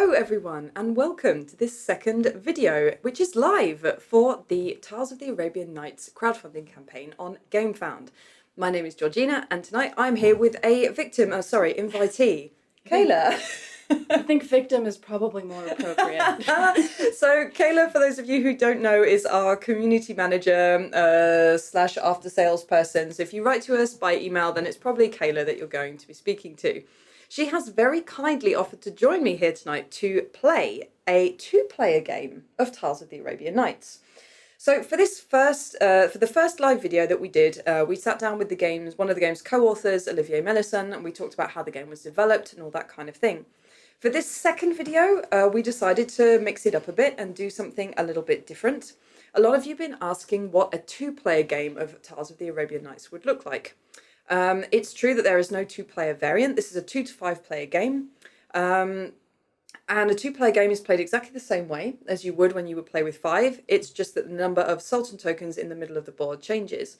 Hello everyone and welcome to this second video, which is live for the Tales of the Arabian Nights crowdfunding campaign on GameFound. My name is Georgina and tonight I'm here with a invitee, Kayla. I think victim is probably more appropriate. So Kayla, for those of you who don't know, is our community manager slash after sales person. So if you write to us by email, then it's probably Kayla that you're going to be speaking to. She has very kindly offered to join me here tonight to play a two-player game of Tales of the Arabian Nights. So for this for the first live video that we did, we sat down with one of the game's co-authors, Olivier Mellison, and we talked about how the game was developed and all that kind of thing. For this second video, we decided to mix it up a bit and do something a little bit different. A lot of you have been asking what a two-player game of Tales of the Arabian Nights would look like. It's true that there is no two-player variant. This is a 2 to 5 player game. And a two-player game is played exactly the same way as you would when you would play with 5. It's just that the number of Sultan tokens in the middle of the board changes.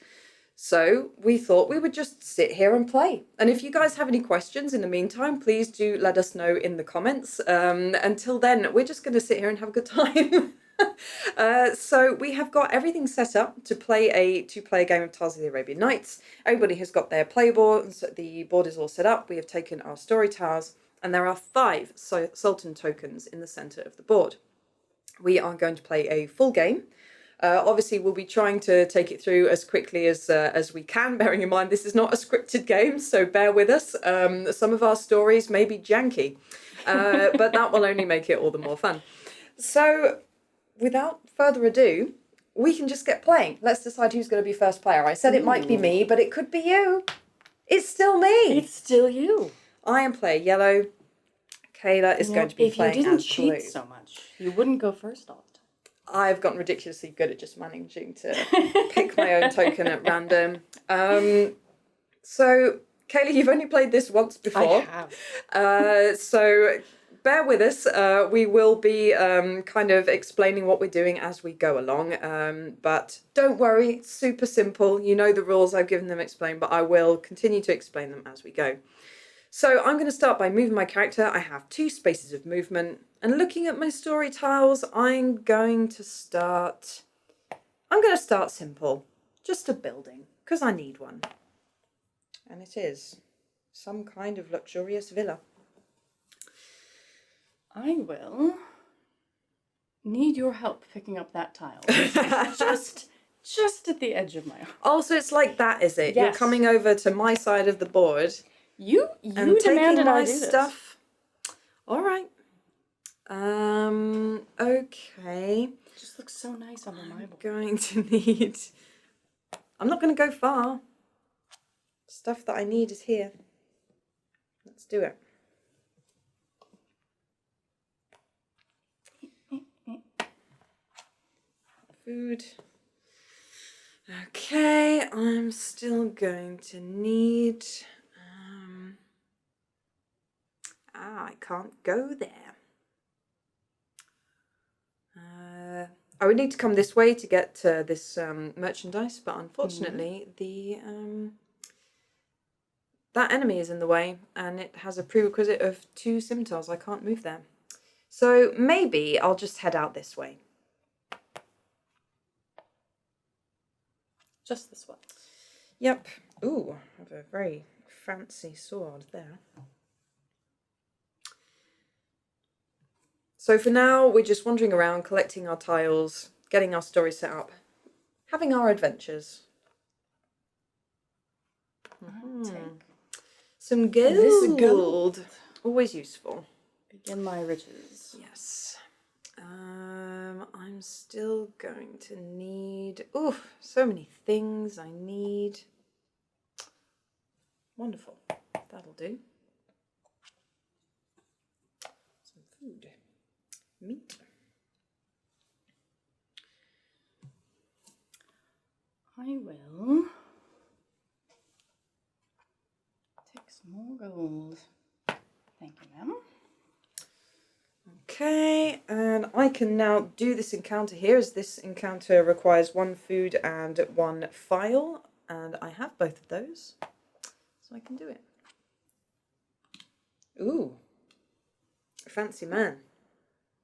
So we thought we would just sit here and play. And if you guys have any questions in the meantime, please do let us know in the comments. Until then, we're just going to sit here and have a good time. So we have got everything set up to play a two-player game of Tales of the Arabian Nights. Everybody has got their playboard, so the board is all set up. We have taken our story tiles, and there are 5 Sultan tokens in the centre of the board. We are going to play a full game. Obviously, we'll be trying to take it through as quickly as we can, bearing in mind this is not a scripted game, so bear with us. Some of our stories may be janky, but that will only make it all the more fun. So, without further ado, we can just get playing. Let's decide who's going to be first player. I said it might be me, but it could be you. It's still me. It's still you. I am player yellow. Kayla is going to be playing as blue. If you didn't cheat so much, you wouldn't go first all the time. I've gotten ridiculously good at just managing to pick my own token at random. So, Kayla, you've only played this once before. I have. So bear with us. We will be kind of explaining what we're doing as we go along. But don't worry, it's super simple. You know the rules. I've given them explained, but I will continue to explain them as we go. So I'm going to start by moving my character. I have 2 spaces of movement. And looking at my story tiles, I'm going to start simple. Just a building, because I need one. And it is some kind of luxurious villa. I will need your help picking up that tile. just at the edge of my arm. Oh, so it's like that, is it? Yes. You're coming over to my side of the board. You and demanded my I do this. Stuff. All right. Okay. It just looks so nice on the marble. I'm not going to go far. Stuff that I need is here. Let's do it. Food. Okay, I'm still going to need... I can't go there. I would need to come this way to get to this merchandise, but unfortunately that enemy is in the way, and it has a prerequisite of 2 scimitars. I can't move there. So maybe I'll just head out this way. Just this one. Yep. Ooh, I have a very fancy sword there. So for now, we're just wandering around, collecting our tiles, getting our story set up, having our adventures. Take some gold. This gold. Always useful. Begin my riches. Yes. I'm still going to need... Ooh, so many things I need. Wonderful. That'll do. Some food. Meat. I will take some more gold. Thank you, ma'am. Okay, and I can now do this encounter here, as this encounter requires 1 food and 1 file, and I have both of those, so I can do it. Ooh, fancy man.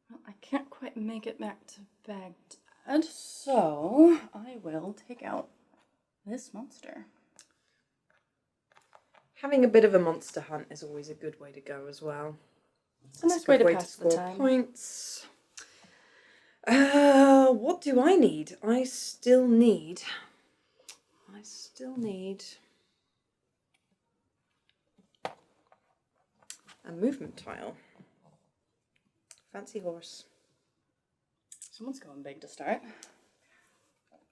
Well, I can't quite make it back to Baghdad, so I will take out this monster. Having a bit of a monster hunt is always a good way to go as well. It's a nice way to pass the time. Points. What do I need? I still need a movement tile. Fancy horse. Someone's going big to start.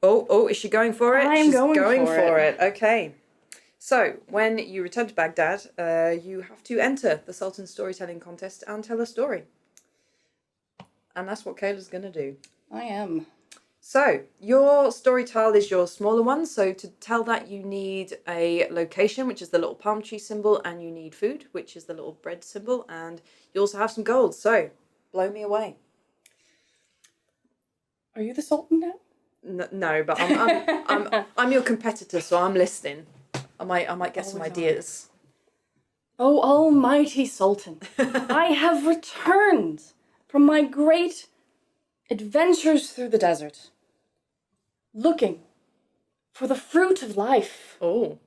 Oh, is she going for it? She's going for it. Okay. So, when you return to Baghdad, you have to enter the Sultan's storytelling contest and tell a story. And that's what Kayla's going to do. I am. So, your story tile is your smaller one. So, to tell that, you need a location, which is the little palm tree symbol, and you need food, which is the little bread symbol, and you also have some gold. So, blow me away. Are you the Sultan now? No, but I'm your competitor, so I'm listening. I might get some ideas. Oh, almighty Sultan, I have returned from my great adventures through the desert, looking for the fruit of life. Oh.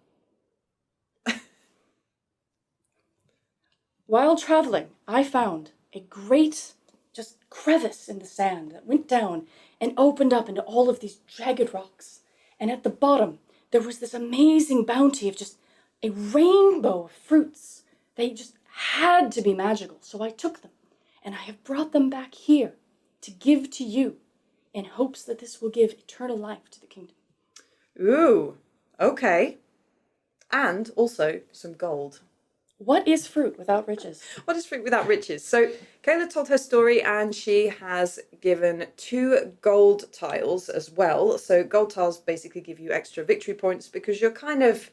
While traveling, I found a great just crevice in the sand that went down and opened up into all of these jagged rocks. And at the bottom, there was this amazing bounty of just a rainbow of fruits. They just had to be magical. So I took them and I have brought them back here to give to you in hopes that this will give eternal life to the kingdom. Ooh, okay. And also some gold. What is fruit without riches? What is fruit without riches? So Kayla told her story and she has given 2 gold tiles as well. So gold tiles basically give you extra victory points because you're kind of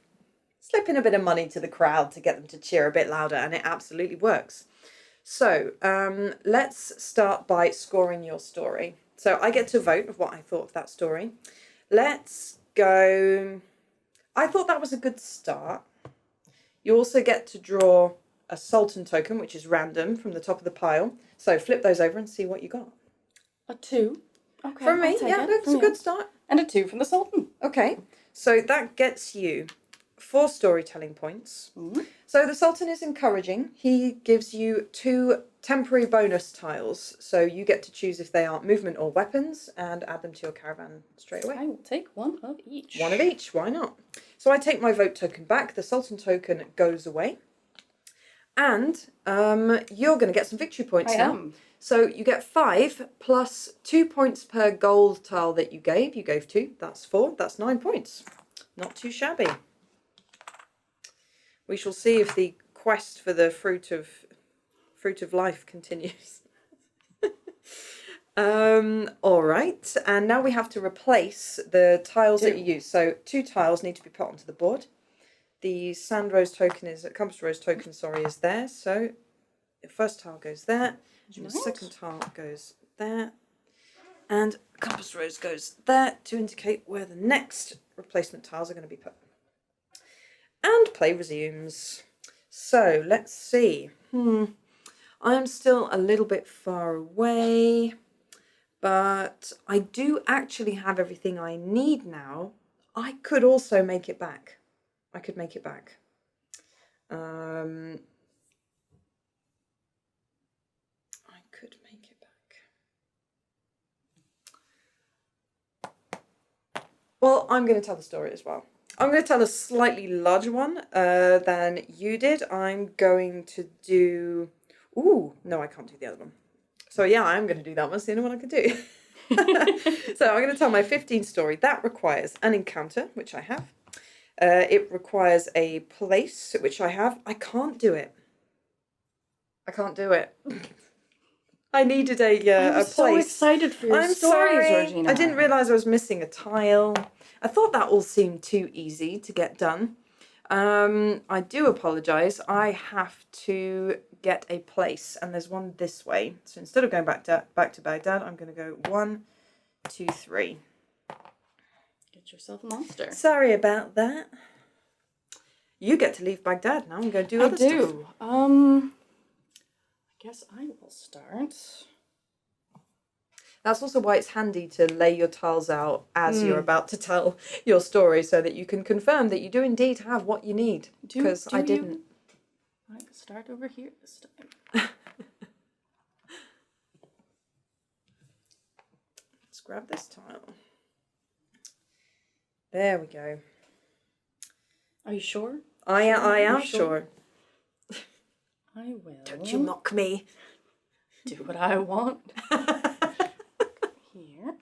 slipping a bit of money to the crowd to get them to cheer a bit louder, and it absolutely works. So let's start by scoring your story. So I get to vote of what I thought of that story. Let's go. I thought that was a good start. You also get to draw a Sultan token, which is random from the top of the pile. So flip those over and see what you got. A 2. Okay. From me, yeah, that's a good start. And a 2 from the Sultan. Okay, so that gets you 4 storytelling points. Mm-hmm. So the Sultan is encouraging. He gives you 2 temporary bonus tiles. So you get to choose if they are movement or weapons and add them to your caravan straight away. I will take one of each. One of each, why not? So I take my vote token back. The Sultan token goes away. And you're going to get some victory points now. am. So you get 5 plus 2 points per gold tile that you gave. You gave 2, that's 4, that's 9 points. Not too shabby. We shall see if the quest for the fruit of life continues. All right, and now we have to replace the tiles that you use. So 2 tiles need to be put onto the board. The sand rose token compass rose token, is there. So the first tile goes there, and the second tile goes there, and compass rose goes there to indicate where the next replacement tiles are going to be put. And play resumes. So let's see. I'm still a little bit far away, but I do actually have everything I need now. I could also make it back. I could make it back. I could make it back. Well, I'm going to tell the story as well. I'm going to tell a slightly larger one than you did. I'm going to do... Ooh, no, I can't do the other one. So yeah, I'm going to do that one. It's the only one I can do. So I'm going to tell my 15 story. That requires an encounter, which I have. It requires a place, which I have. I can't do it. I needed a place. I'm so excited for your story, Georgina. I didn't realise I was missing a tile. I thought that all seemed too easy to get done. I do apologise. I have to get a place, and there's one this way. So instead of going back to Baghdad, I'm going to go 1, 2, 3. Get yourself a monster. Sorry about that. You get to leave Baghdad now and go do other stuff. I guess I will start That's also why it's handy to lay your tiles out as you're about to tell your story so that you can confirm that you do indeed have what you need. Because I didn't. I can start over here this time. Let's grab this tile. There we go. Are you sure? I am sure. I will. Don't you mock me. Do what I want. Here.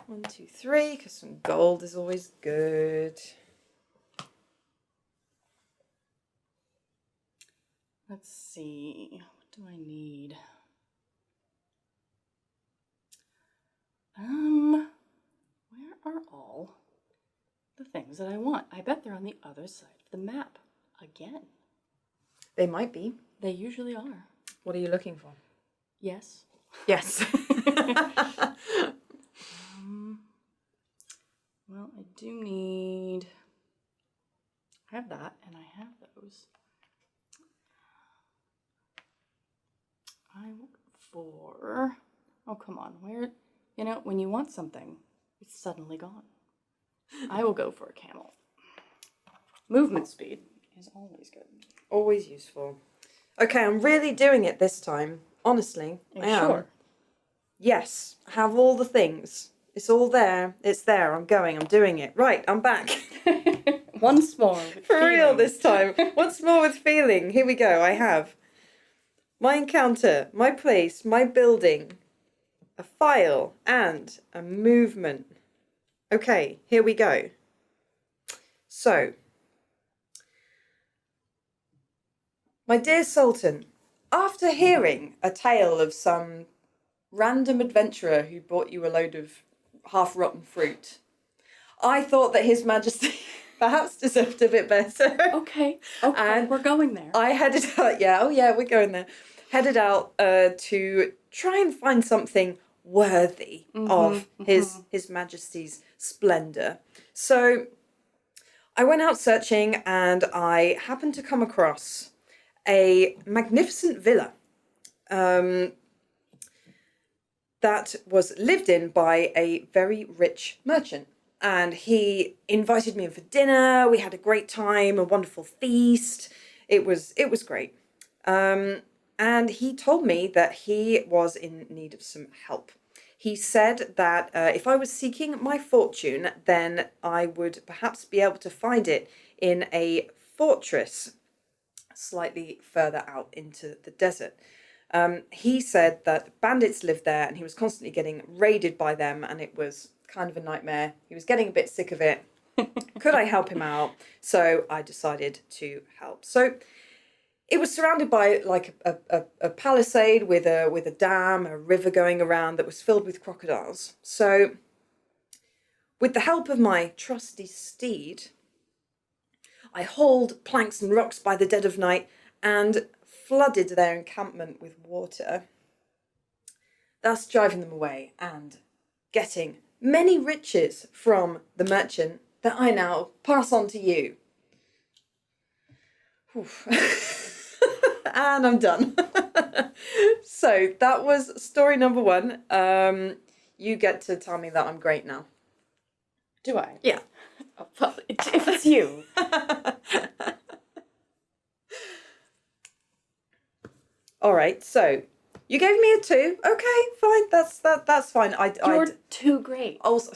1, 2, 3, because some gold is always good. Let's see. What do I need? Where are all the things that I want? I bet they're on the other side of the map. Again. They might be. They usually are. What are you looking for? Yes. Yes. Well, I do need... I have that, and I have those. I look for... Oh, come on. Where... You know, when you want something, it's suddenly gone. I will go for a camel. Movement speed is always good. Always useful. Okay, I'm really doing it this time. Honestly, I am. Sure. Yes, I have all the things. It's all there. It's there. I'm doing it. Right, I'm back. Once more. With For real feeling. this time. Once more with feeling. Here we go. I have my encounter, my place, my building, a file, and a movement. Okay, here we go. So, my dear Sultan, after hearing a tale of some random adventurer who brought you a load of half-rotten fruit, I thought that His Majesty perhaps deserved a bit better. Okay, and we're going there. I headed out, we're going there. Headed out to try and find something worthy of His Majesty's splendour. So I went out searching and I happened to come across a magnificent villa that was lived in by a very rich merchant. And he invited me in for dinner. We had a great time, a wonderful feast. It was great. And he told me that he was in need of some help. He said that if I was seeking my fortune, then I would perhaps be able to find it in a fortress slightly further out into the desert. He said that bandits lived there and he was constantly getting raided by them and it was kind of a nightmare. He was getting a bit sick of it. Could I help him out? So I decided to help. So it was surrounded by like a palisade with a dam, a river going around that was filled with crocodiles. So with the help of my trusty steed, I hauled planks and rocks by the dead of night and flooded their encampment with water, thus driving them away and getting many riches from the merchant that I now pass on to you. And I'm done. So that was story number 1. You get to tell me that I'm great now. Do I? Yeah. Oh, well, if it's you. All right, so you gave me a 2. Okay, fine. That's fine. You're too great. Also,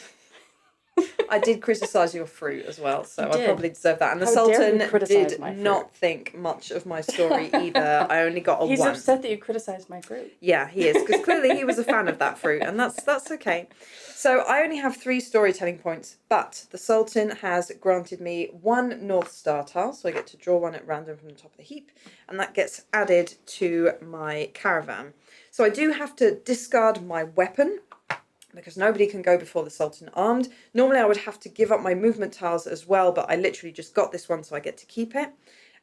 I did criticise your fruit as well, so I probably deserve that. And the How dare Sultan you criticize did my fruit. not think much of my story either. I only got a 1. He's upset that you criticized my fruit. Yeah, he is, because clearly he was a fan of that fruit, and that's okay. So I only have 3 storytelling points, but the Sultan has granted me 1 North Star tile, so I get to draw one at random from the top of the heap, and that gets added to my caravan. So I do have to discard my weapon, because nobody can go before the Sultan armed. Normally I would have to give up my movement tiles as well, but I literally just got this one, so I get to keep it.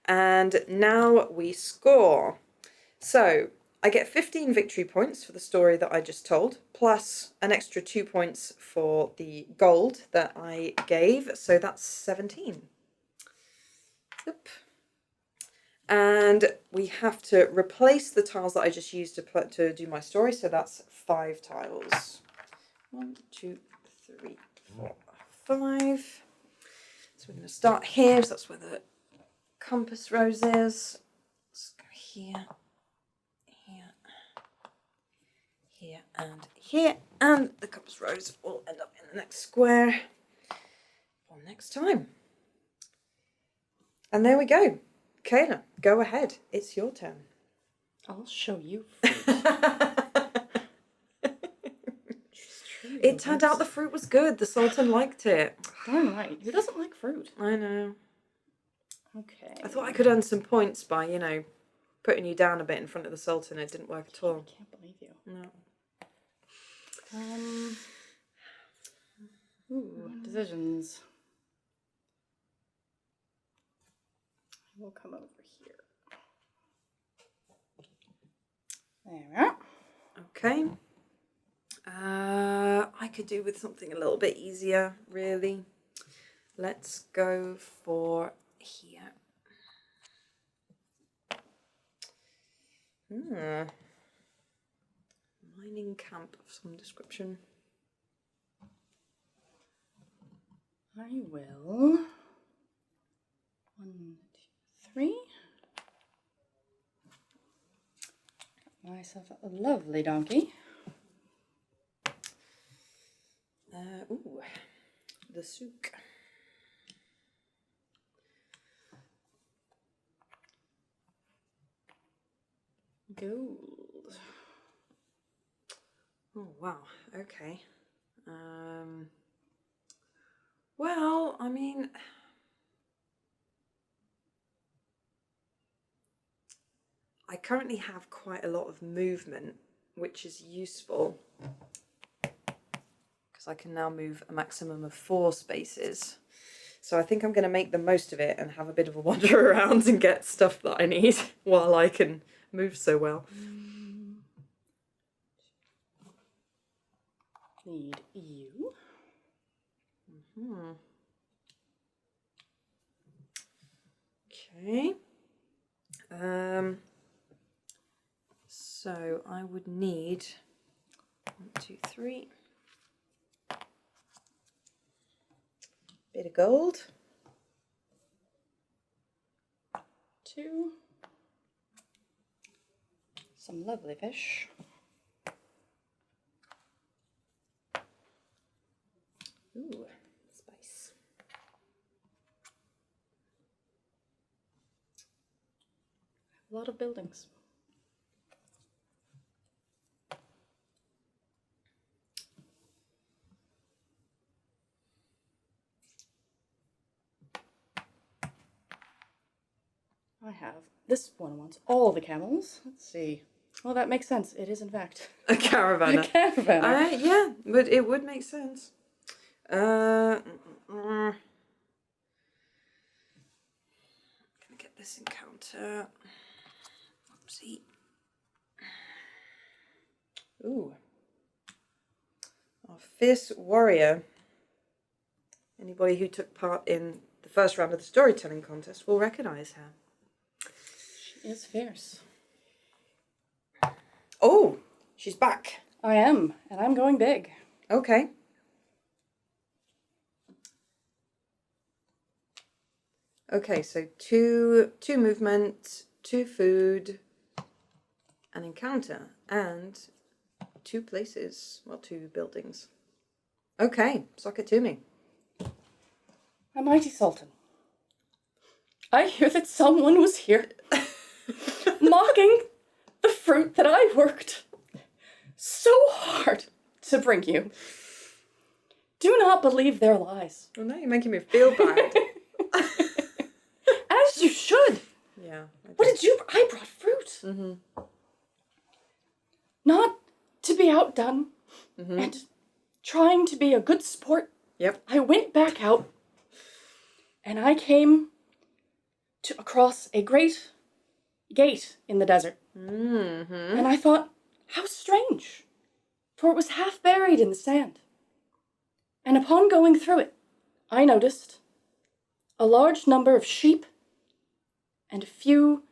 And now we score. So I get 15 victory points for the story that I just told, plus an extra 2 points for the gold that I gave, so that's 17. Oop. And we have to replace the tiles that I just used to do my story. So that's 5 tiles. 1, 2, 3, 4, 5. So we're going to start here. So that's where the compass rose is. Let's go here, here, here, and here. And the compass rose will end up in the next square for next time. And there we go. Kayla, go ahead. It's your turn. I'll show you fruit. It turned out the fruit was good. The Sultan liked it. Darn right. Who doesn't like fruit? I know. Okay. I thought I could earn some points by, putting you down a bit in front of the Sultan. It didn't work at all. I can't believe you. No. Decisions. We'll come over here. There we are. Okay. I could do with something a little bit easier, really. Let's go for here. Mining camp of some description. I will. 1, 2, 3. Got myself a lovely donkey. The souk. Gold. Oh wow. Okay. Well, I mean, I currently have quite a lot of movement, which is useful because I can now move a maximum of 4 spaces. So I think I'm going to make the most of it and have a bit of a wander around and get stuff that I need while I can move so well. Need you. Okay. So I would need 1, 2, 3. Bit of gold. 2. Some lovely fish. Ooh, spice. A lot of buildings. I have. This one wants all the camels. Let's see. Well, that makes sense. It is, in fact, A caravan. a caravan. Yeah, but it would make sense. Gonna get this encounter. Oopsie. Ooh. Our fierce warrior. Anybody who took part in the first round of the storytelling contest will recognise her. She is fierce. Oh, she's back. I am, and I'm going big. Okay. Okay, so two movement, 2 food, an encounter, and 2 places. Well, 2 buildings. Okay, sock it to me. My mighty Sultan. I hear that someone was here mocking the fruit that I worked so hard to bring you. Do not believe their lies. Well, now you're making me feel bad. As you should. Yeah. What did you... I brought fruit. Mm-hmm. Not to be outdone and trying to be a good sport. Yep. I went back out and I came across a great gate in the desert. Mm-hmm. And I thought, how strange, for it was half buried in the sand. And upon going through it, I noticed a large number of sheep and a few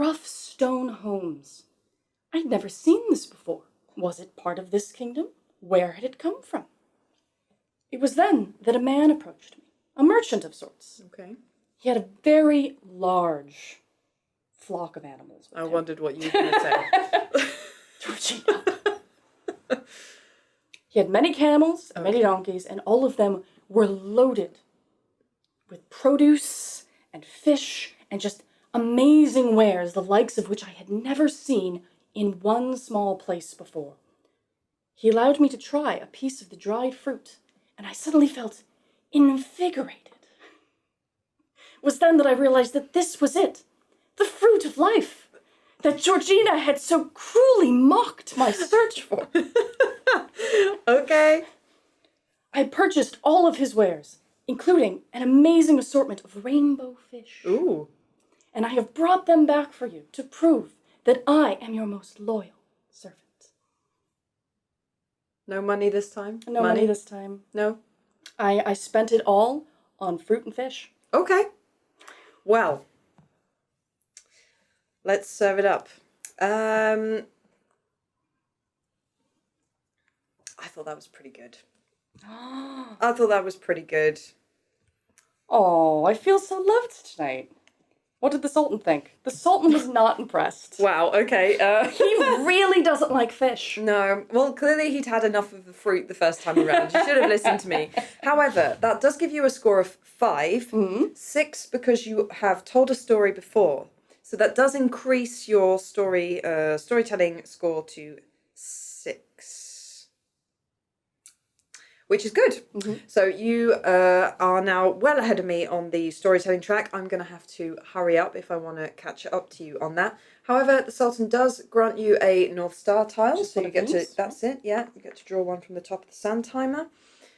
rough stone homes. I'd never seen this before. Was it part of this kingdom? Where had it come from? It was then that a man approached me, a merchant of sorts. Okay. He had a very large flock of animals with I him. wondered what you were going to say. Georgina. He had many camels and many donkeys, and all of them were loaded with produce and fish and just amazing wares, the likes of which I had never seen in one small place before. He allowed me to try a piece of the dried fruit, and I suddenly felt invigorated. It was then that I realized that this was it, the fruit of life, that Georgina had so cruelly mocked my search for. Okay. I purchased all of his wares, including an amazing assortment of rainbow fish. Ooh. And I have brought them back for you to prove that I am your most loyal servant. No money this time? No money this time. No? I spent it all on fruit and fish. Okay. Well, let's serve it up. I thought that was pretty good. I thought that was pretty good. Oh, I feel so loved tonight. What did the Sultan think? The Sultan was not impressed. Wow, okay. He really doesn't like fish. No, well, clearly he'd had enough of the fruit the first time around. You should have listened to me. However, that does give you a score of 5. 6 because you have told a story before. So that does increase your storytelling score to 6. Which is good. So you are now well ahead of me on the storytelling track. I'm going to have to hurry up if I want to catch up to you on that. However, the Sultan does grant you a North Star tile. Just So one you of get to, these? that's it, yeah. You get to draw one from the top of the sand timer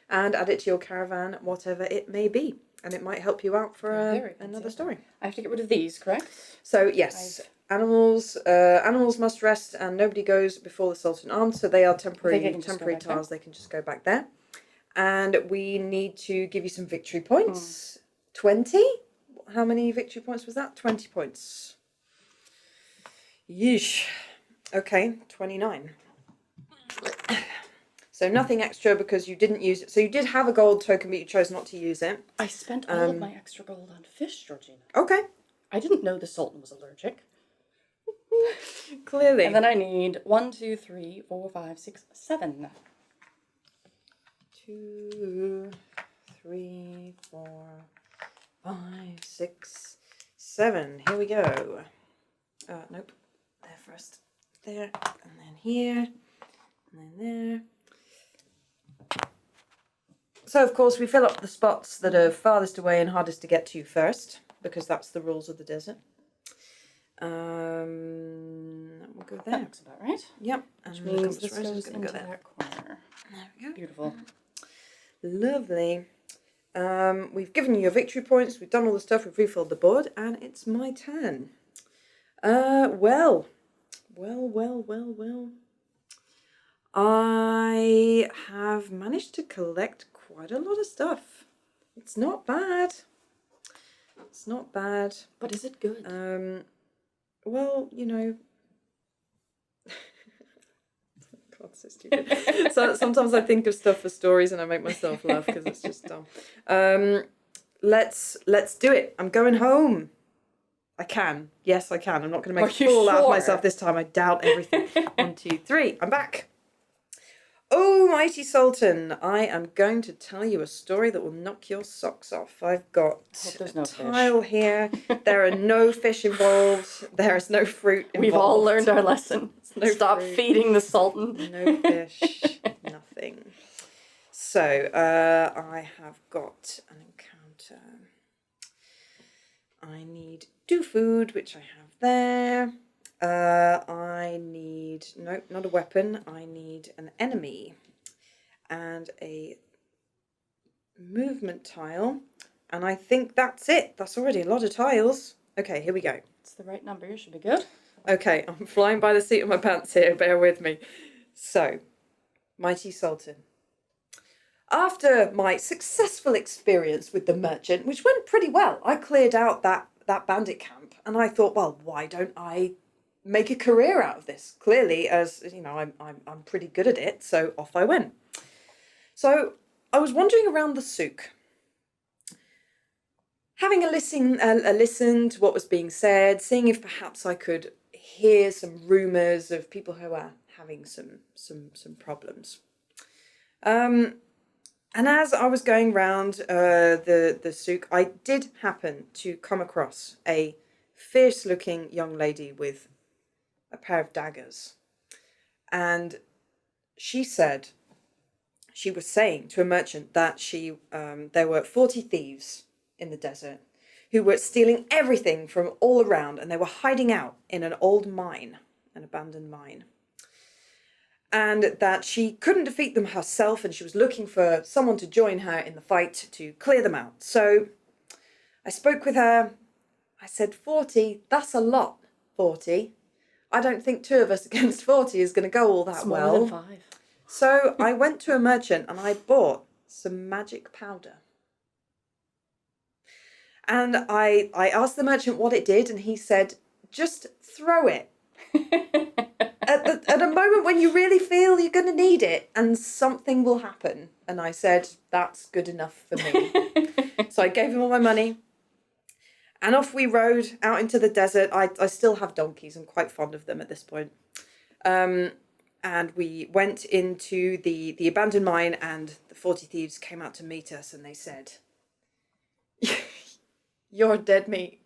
and add it to your caravan, whatever it may be. And it might help you out for another story. I have to get rid of these, correct? So yes, animals must rest and nobody goes before the Sultan armed. So they are temporary can just go back there. tiles. They can just go back there. And we need to give you some victory points. 20? How many victory points was that? 20 points. Yeesh. Okay, 29. So nothing extra because you didn't use it. So you did have a gold token, but you chose not to use it. I spent all of my extra gold on fish, Georgina. Okay. I didn't know the Sultan was allergic. Clearly. And then I need 1, 2, 3, 4, 5, 6, 7. 2, 3, 4, 5, 6, 7. Here we go. Nope. There first. There. And then here. And then there. So, of course, we fill up the spots that are farthest away and hardest to get to first, because that's the rules of the desert. We'll go there. That looks about right. Yep. Which And means this Rose is goes gonna into go there. that corner. There we go. Beautiful. Lovely. We've given you your victory points. We've done all the stuff. We've refilled the board, and it's my turn. Well. I have managed to collect quite a lot of stuff. It's not bad. It's not bad. But is it good? Well, you know. God, so stupid. So sometimes I think of stuff for stories and I make myself laugh because it's just dumb. Let's do it. I'm going home. I can. Yes, I can. I'm not going to make a fool out of myself this time. I doubt everything. 1, 2, 3. I'm back. Oh, mighty Sultan, I am going to tell you a story that will knock your socks off. I've got a tile here. There are no fish involved. There is no fruit involved. We've all learned our lesson. No Stop fruit. feeding the Sultan. No fish. Nothing. So, I have got an encounter. I need 2 food, which I have there. I need, nope, not a weapon. I need an enemy and a movement tile. And I think that's it. That's already a lot of tiles. Okay, here we go. It's the right number. You should be good. Okay, I'm flying by the seat of my pants here. Bear with me. So, mighty Sultan. After my successful experience with the merchant, which went pretty well, I cleared out that bandit camp and I thought, well, why don't I make a career out of this? Clearly, as you know, I'm pretty good at it, so off I went. So I was wandering around the souk, having a listen to what was being said, seeing if perhaps I could hear some rumours of people who are having some problems. And as I was going round the souk, I did happen to come across a fierce-looking young lady with a pair of daggers. And she was saying to a merchant that there were 40 thieves in the desert who were stealing everything from all around, and they were hiding out in an old mine, an abandoned mine. And that she couldn't defeat them herself, and she was looking for someone to join her in the fight to clear them out. So I spoke with her. I said, 40, that's a lot, 40. I don't think 2 of us against 40 is going to go all that It's well. more than 5. So I went to a merchant and I bought some magic powder. And I asked the merchant what it did, and he said, just throw it. At a moment when you really feel you're going to need it and something will happen. And I said, that's good enough for me. So I gave him all my money. And off we rode out into the desert. I still have donkeys. I'm quite fond of them at this point. And we went into the abandoned mine, and the 40 thieves came out to meet us, and they said, you're dead meat.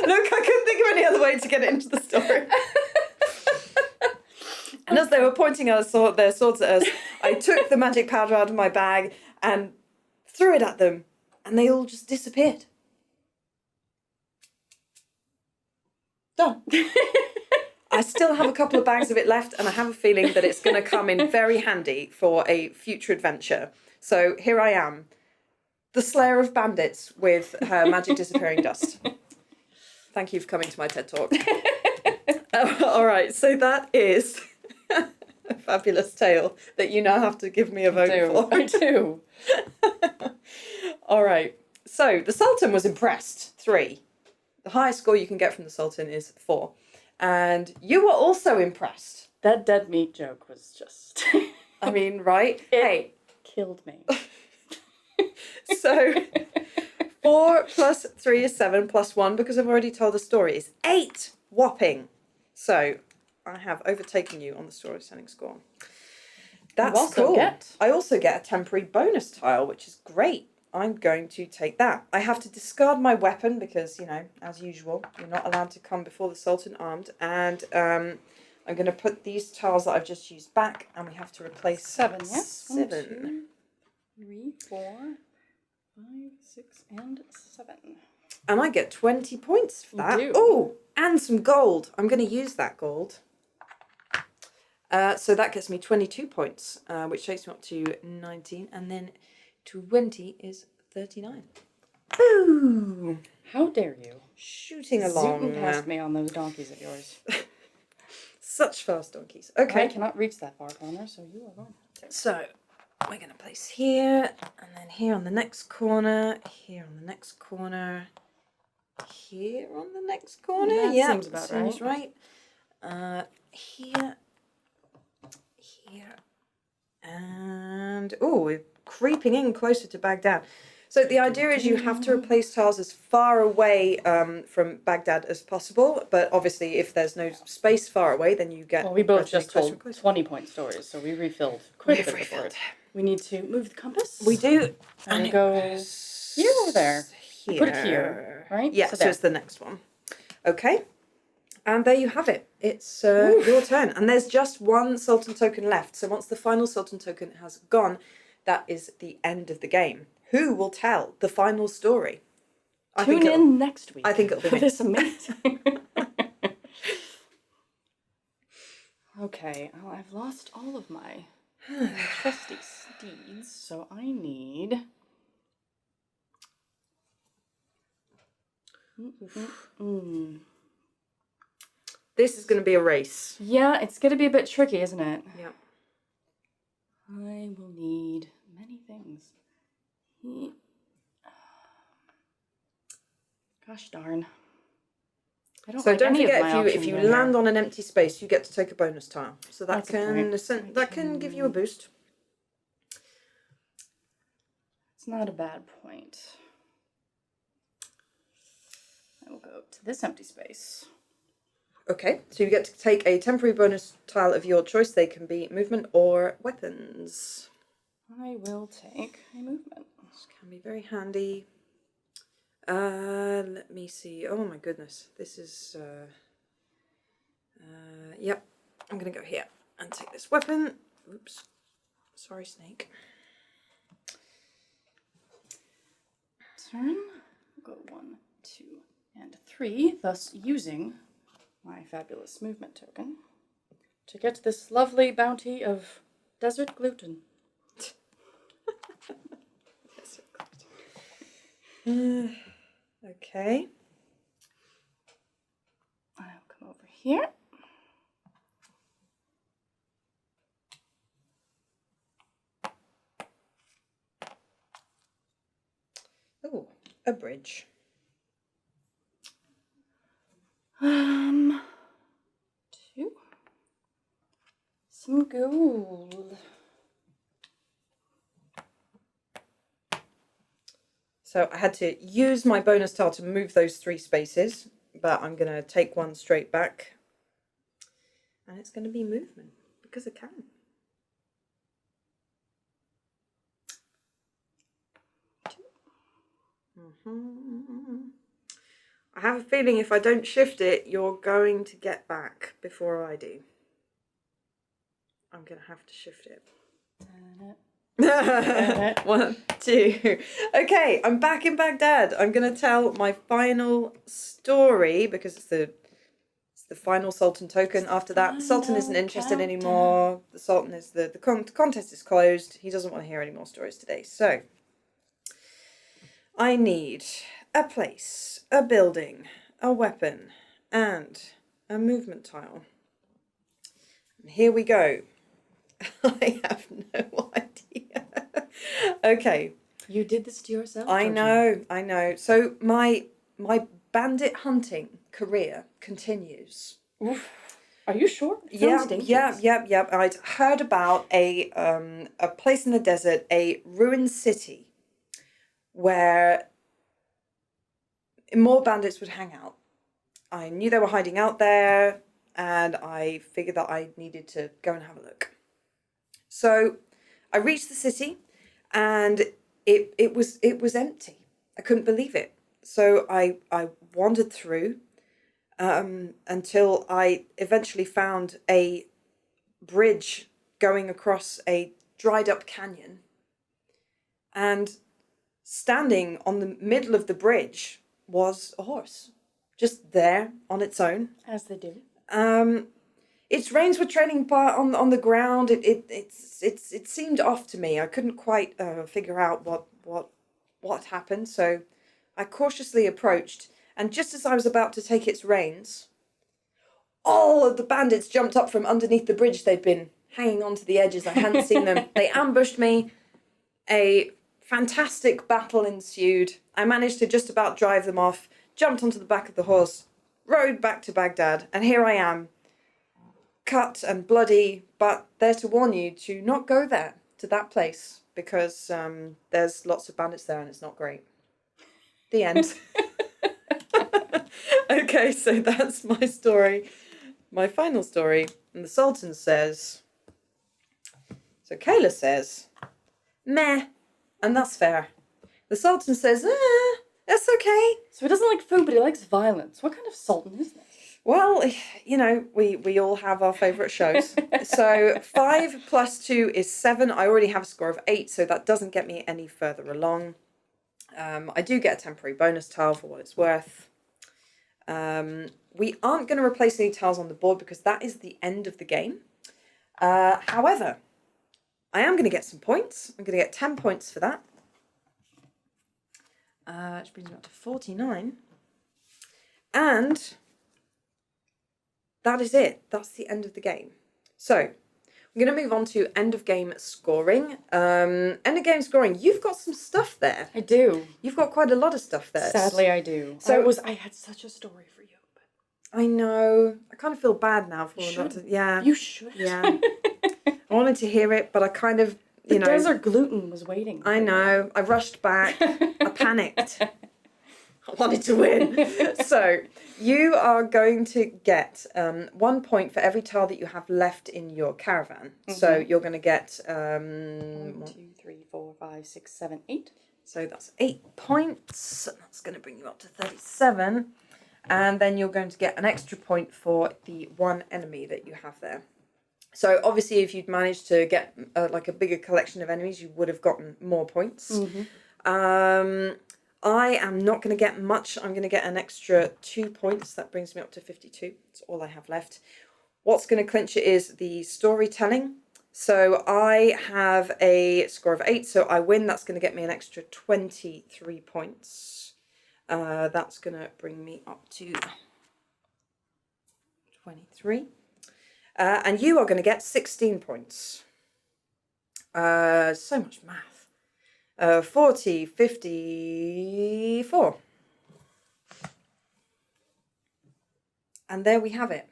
Look, I couldn't think of any other way to get it into the story. And as they were pointing their swords at us, I took the magic powder out of my bag and threw it at them, and they all just disappeared. Done. I still have a couple of bags of it left, and I have a feeling that it's going to come in very handy for a future adventure. So here I am, the Slayer of Bandits with her magic disappearing dust. Thank you for coming to my TED Talk. All right, so that is a fabulous tale that you now have to give me a vote for. I do. All right, so the Sultan was impressed, 3. The highest score you can get from the Sultan is 4. And you were also impressed. That dead meat joke was just... I mean, right? Hey. Killed me. So 4 plus 3 is 7 plus 1, because I've already told the story, is 8 whopping. So I have overtaken you on the storytelling score. That's cool. I also get a temporary bonus tile, which is great. I'm going to take that. I have to discard my weapon because, you know, as usual, you're not allowed to come before the Sultan armed. And I'm going to put these tiles that I've just used back, and we have to replace 7, yes? 7. 1, 2, 3, 4, 5, 6, and 7. And I get 20 points for that. You do. Oh, and some gold. I'm going to use that gold. So that gets me 22 points, which takes me up to 19. And then 20 is 39. Ooh. How dare you? Shooting along. Zooting past me on those donkeys of yours. Such fast donkeys. Okay. I cannot reach that far corner, so you are going to. So we're going to place here, and then here on the next corner, here on the next corner, here on the next corner. That yeah, seems about right. Here, here, and oh, we're creeping in closer to Baghdad. So the idea is you have to replace tiles as far away from Baghdad as possible, but obviously if there's no space far away, then you get... Well, we both just closer told and closer. 20-point stories, so we refilled quite a bit of the board. We need to move the compass. We do. And go here or there. Here. Put it here, right? Yeah, so it's the next one. Okay. And there you have it. It's your turn. And there's just one Sultan token left. So once the final Sultan token has gone, that is the end of the game. Who will tell the final story? Tune in next week. I think it'll be for me. this amazing. Okay, well, I've lost all of my trusty steeds, so I need... This is going to be a race. Yeah, it's going to be a bit tricky, isn't it? Yeah. I will need many things. Gosh darn. I don't So like don't any forget, of my if options you on land here. on an empty space, you get to take a bonus tile. So that That's a point. that can give you a boost. It's not a bad point. I will go to this empty space. Okay, so you get to take a temporary bonus tile of your choice. They can be movement or weapons. I will take a movement. This can be very handy. Let me see. Oh my goodness, this is. Yep, I'm gonna go here and take this weapon. Oops, sorry, snake. Turn. Go 1, 2, and 3, thus using my fabulous movement token to get this lovely bounty of desert gluten. Okay. I'll come over here. Oh, a bridge. Two. Some gold. So I had to use my bonus tile to move those 3 spaces, but I'm going to take one straight back. And it's going to be movement, because I can. I have a feeling if I don't shift it, you're going to get back before I do. I'm going to have to shift it. 1, 2. Okay, I'm back in Baghdad. I'm going to tell my final story because it's the final Sultan token. After that, the Sultan isn't interested anymore. The Sultan is the contest is closed. He doesn't want to hear any more stories today. So I need a place, a building, a weapon, and a movement tile. And here we go. I have no idea. Okay. You did this to yourself? I know. So my bandit hunting career continues. Oof. Are you sure? It sounds dangerous. Yep. I'd heard about a place in the desert, a ruined city, where more bandits would hang out. I knew they were hiding out there, and I figured that I needed to go and have a look. So I reached the city, and it was empty. I couldn't believe it. So I wandered through until I eventually found a bridge going across a dried up canyon. And standing on the middle of the bridge was a horse, just there on its own. As they do. Its reins were trailing on the ground. It seemed off to me. I couldn't quite figure out what happened. So I cautiously approached, and just as I was about to take its reins, all of the bandits jumped up from underneath the bridge. They'd been hanging onto the edges. I hadn't seen them. They ambushed me. A fantastic battle ensued. I managed to just about drive them off, jumped onto the back of the horse, rode back to Baghdad, and here I am, cut and bloody, but there to warn you to not go there, to that place, because there's lots of bandits there and it's not great. The end. Okay, so that's my story, my final story. And the Sultan says, so Kayla says, meh, and that's fair. The Sultan says, that's okay. So he doesn't like food, but he likes violence. What kind of sultan is this? Well, you know, we all have our favourite shows. So 5 + 2 is 7. I already have a score of 8, so that doesn't get me any further along. I do get a temporary bonus tile for what it's worth. We aren't going to replace any tiles on the board because that is the end of the game. However, I am going to get some points. I'm going to get 10 points for that. Which brings me up to 49. And that is it. That's the end of the game. So I'm going to move on to end of game scoring. End of game scoring. You've got some stuff there. I do. You've got quite a lot of stuff there. Sadly, I do. So I had such a story for you. But I know. I kind of feel bad now for not to. Yeah. You should. Yeah. I wanted to hear it, but I kind of, the desert gluten was waiting. I know. I rushed back. I panicked. I wanted to win. So you are going to get 1 point for every tile that you have left in your caravan. So you're going to get 1, 2, 3, 4, 5, 6, 7, 8. So that's 8 points. That's going to bring you up to 37. And then you're going to get an extra point for the one enemy that you have there. So obviously, if you'd managed to get like a bigger collection of enemies, you would have gotten more points. I am not going to get much. I'm going to get an extra 2 points. That brings me up to 52. That's all I have left. What's going to clinch it is the storytelling. So I have a score of 8, so I win. That's going to get me an extra 23 points. That's going to bring me up to 23. And you are going to get 16 points. So much math. 40, 54. And there we have it.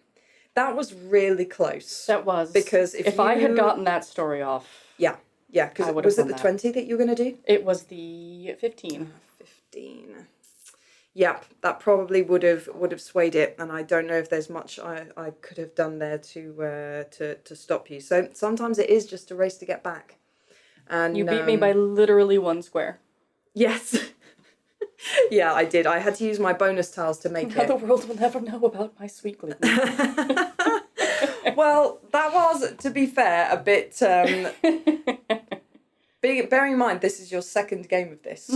That was really close. That was. Because if I had gotten that story off. Yeah, because was it the 20 that you were going to do? It was the 15. 15. Yep, that probably would have swayed it, and I don't know if there's much I could have done there to stop you. So sometimes it is just a race to get back. And you beat me by literally 1 square. Yes. Yeah, I did. I had to use my bonus tiles to make it. The world will never know about my sweet gluten. Well, that was, to be fair, a bit... bearing in mind, this is your second game of this.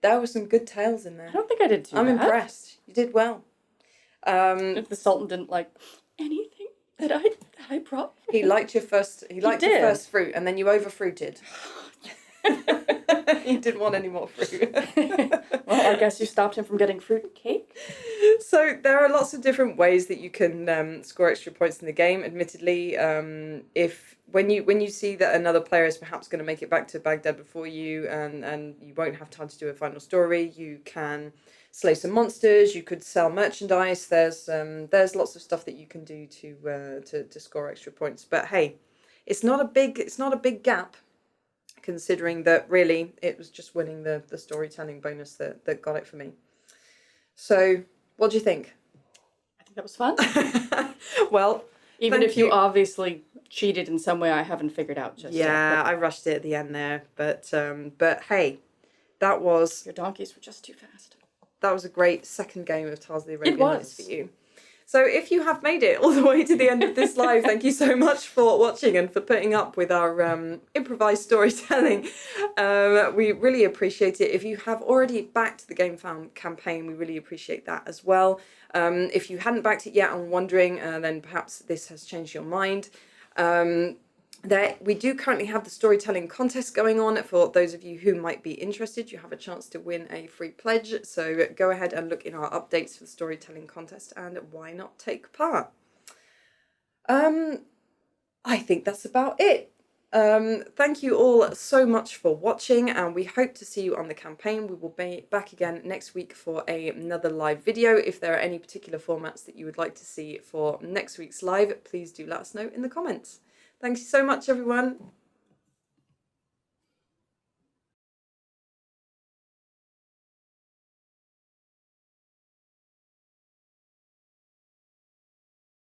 There were some good tales in there. I don't think I did too I'm bad. impressed. You did well. If the Sultan didn't like anything that I brought. He liked your first fruit, and then you over-fruited. You didn't want any more fruit. Well, I guess you stopped him from getting fruit cake. So there are lots of different ways that you can score extra points in the game. Admittedly, when you see that another player is perhaps going to make it back to Baghdad before you, and you won't have time to do a final story, you can slay some monsters. You could sell merchandise. There's lots of stuff that you can do to score extra points. But hey, it's not a big gap, considering that really it was just winning the storytelling bonus that got it for me. So what do you think? I think that was fun. Well, even if you obviously cheated in some way I haven't figured out just yet. Yeah, I rushed it at the end there, but hey, that was... Your donkeys were just too fast. That was a great second game of Tales of the Arabian Nights for you. So if you have made it all the way to the end of this live, thank you so much for watching and for putting up with our improvised storytelling. We really appreciate it. If you have already backed the Game Found campaign, we really appreciate that as well. If you hadn't backed it yet and wondering, then perhaps this has changed your mind. We do currently have the storytelling contest going on. For those of you who might be interested, you have a chance to win a free pledge. So go ahead and look in our updates for the storytelling contest, and why not take part? I think that's about it. Thank you all so much for watching, and we hope to see you on the campaign. We will be back again next week for another live video. If there are any particular formats that you would like to see for next week's live, please do let us know in the comments. Thank you so much, everyone.